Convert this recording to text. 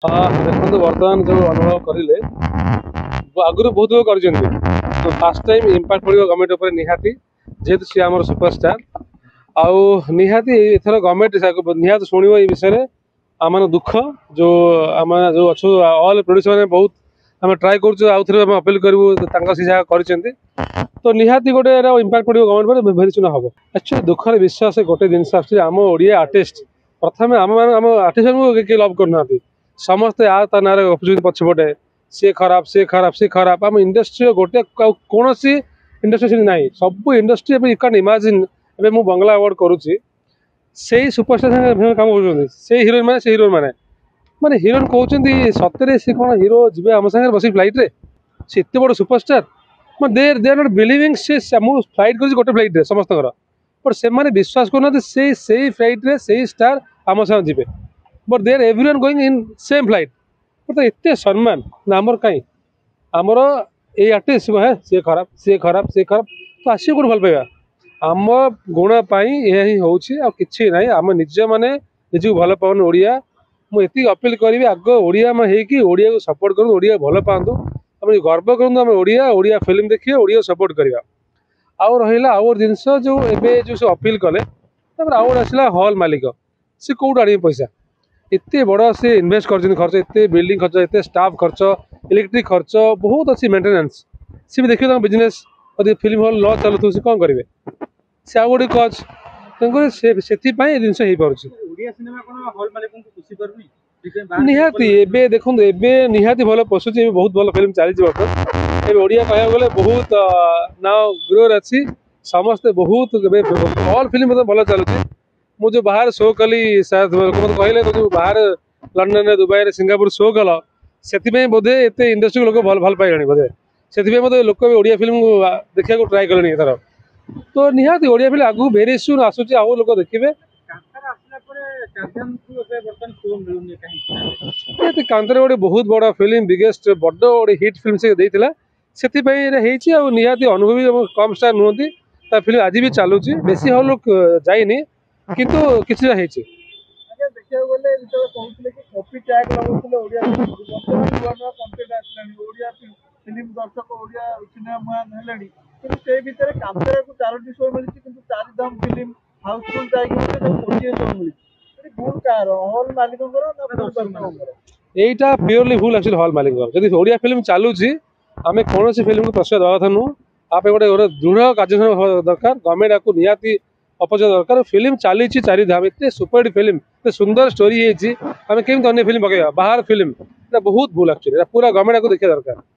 देखो बर्तमान जो अनुभव करेंगे आगुरी बहुत लोग कर फास्ट टाइम इम्पैक्ट पड़ो गवर्नमेंट उपर निहाती जेहेतु सी आम सुपरस्टार आउ निहाती एथर गवर्नमेंट निहाती शुणव ये विषय आम दुख जो आम जो अच्छु ऑल प्रोड्यूसर मैंने बहुत आम ट्राए कर अपील करूँ सी जगह कर तो निहाती गोटे इम्पैक्ट पड़ो गवर्नमेंट पर भेरी सुन हम एक्चुअली दुखर विश्वास गोटे जिन आम ओडिया आर्टिस्ट प्रथम आम आर्टिस्ट को लव करना समस्ते आ ता ना गपुच पछपटे सी खराब सी खराब सी खराब आम इंडस्ट्री गोटे कौन इंडस्ट्री ना सब इंडस्ट्री यू कैन इमेजिन ए मु बंगला अवार्ड करुच्ची से सुपरस्टार कम कर हिरोइन मैंने माने हिरोइन कहते सतरे सी कौन हिरो जी आम सागर बस फ्लाइट रे से एत बड़ superstar they are not believing से फ्लाइट कर गोटे फ्लाइट समस्त बट से विश्वास करना से फ्लाइट रे से स्टार आम Sagar ji but they are everyone going in same flight तो एत सम्मान ना आमर कहीं आमर ये आर्टिस्ट है सी खराब सी खराब सी खराब तो आस कौट भल पाइबा आम गुण यही हूँ कि ना आम निज मैंने निजी भल पाऊन ओडिया मुझे अपील करी आग ओडिया होड़िया को सपोर्ट करूँ ओडिया भल पातु आम गर्व करूँ आम ओडिया ओडिया फिल्म देखिए ओडिया सपोर्ट करवा आउ रहा आउ जिनस जो एवं जो अपील कले आउ आसला हॉल मालिक सी कौट आने पैसा एत बड़ से इन्वेस्ट कर खर्च एत बिल्डिंग खर्च एत स्टाफ खर्च इलेक्ट्रिक खर्च बहुत अच्छी मेंटेनेंस सी भी देखिए बिजनेस यदि फिल्म हल न चलु सी कौन करेंगे से आउ गोटे कज से जिनस हो पार्टी निहाती एबे देखो एबे निहाती भल पशुची बहुत भल फिल्म चली बर्तमान एबे ओडिया कह गले बहुत नाउ ग्रोर अच्छी समस्ते बहुत ऑल फिल्म भल चलुची मु जो बाहर शो कली शायद मत कहले तो जो बाहर लंडन दुबई सिंगापुर शो कल से बोधे एत इंडस्ट्री लोक भल भल पाइलानी बोधे से मतलब लोक ओडिया फिल्म देखा ट्राए कले एथर तो निहाती ओडिया फिल्म आगू भेरी सुन आसूची आउ लोक देखिए कांतरे गोटे बहुत बड़ा फिल्म बिगेस्ट बड़ गोटे हिट फिल्म से देता से निहाती अनुभवी कम स्टार नुहति फिल्म आज भी चलुची बेसी हल लोक जाइनी किंतु किसी देखिए कॉपी टैग फिल्म दर्शक ओडिया सिनेमा भितर कांतरा को 4टी शो मिली चारिधाम फिल्म हाउसफुल टाइगर शो मिली भूल कार हॉल मालिक यहीटा प्योरली भूल एक्चुअली हॉल मालिक जब ओडिया फिल्म चलुची आम कौन फिल्म को प्रश्रय देवा कथा नुह आप गोटे दृढ़ कार्य दरकार गवर्नमेंट आपको निहाती अपचय दरकार फिल्म चली चारिधाम एत सुपर फिल्म एत सुंदर स्टोरी आम केमी अन्य फिल्म पकड़ा बाहर फिल्म बहुत भूल एक्चुअली पूरा गवर्नमेंट आपको देखा दरकार।